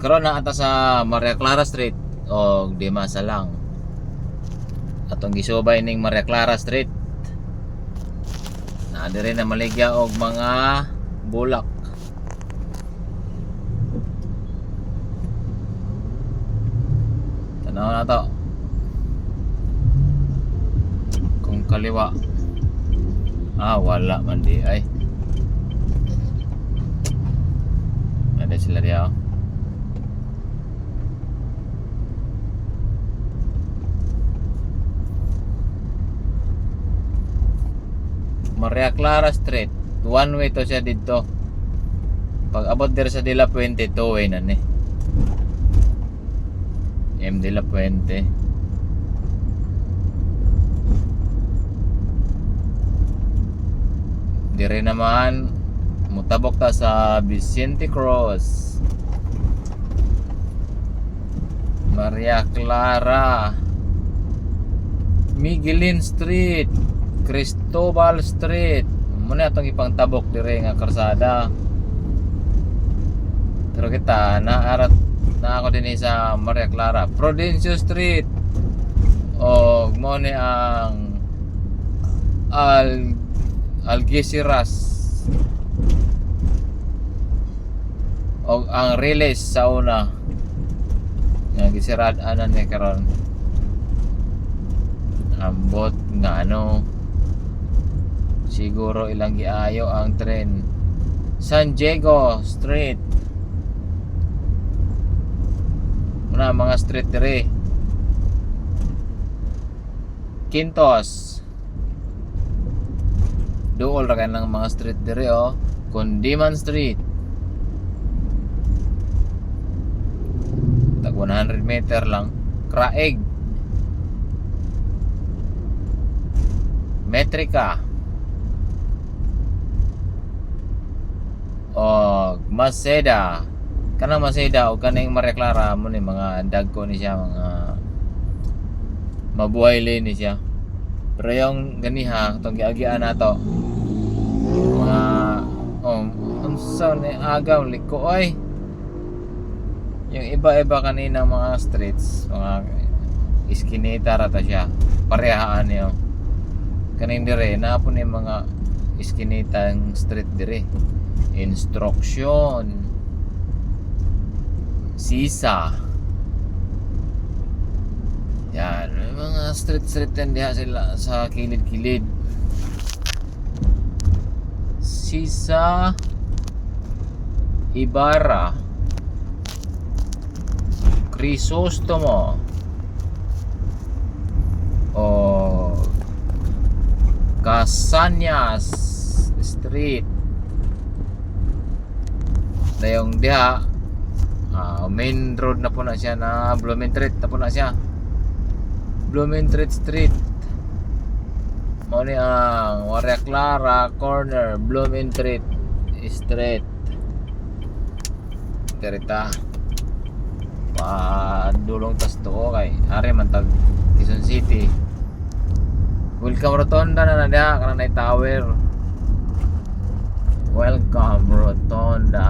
karon na ata sa Maria Clara Street o di masa lang. Atong gisubay ning Maria Clara Street. Na dire na maligya og mga bulak. Tanaw na to. Kung kaliwa. Wala man di ay. Ada sila dia. Maria Clara Street, one way to siya dito. Pag abot dire sa De La Puente, two way na ni. De La Puente. Dire naman mutabok ta sa Vicente Cruz. Maria Clara, Miguelin Street, Cristobal Street. Muna itong ipang tabok dire nga karsada. Pero kita na ako din sa Maria Clara, Prudencio Street. O mo ni ang Algeciras. O ang Riles sa una. Nga gisirad-anan ni karon. Ambot nga ano. Siguro ilang giayo ang tren. San Diego Street. Muna mga street dire. Quintos. Dool ra ng mga street dire oh. Condiman Street. Tag 100 meter lang. Craig. Metrica. O Maseda. Kanang Maseda o kanang Maria Clara mo ni mga dagko ni siya, mga mabuhay lane ni siya. Pero yung ganiha itong giagian na to, mga unsa ni agaw liko ay yung iba-iba kanina mga streets, mga iskinita rata siya, parehaan niyo kaning dire na po ni mga iskinitang street dire. Instruction, Sisa. Yan, may mga street yan diha sila sa kilid-kilid. Sisa, Ibarra, Crisostomo, o Casañas Street. Na yung diha main road na po na siya, na Blumentritt na po na siya. Blumentritt Street. Mo ni ang Maria Clara corner, Blumentritt Street. Terita dulong tas to kay are man tag Quezon City. Welcome Rotonda na diha kanang tower. Welcome Rotonda.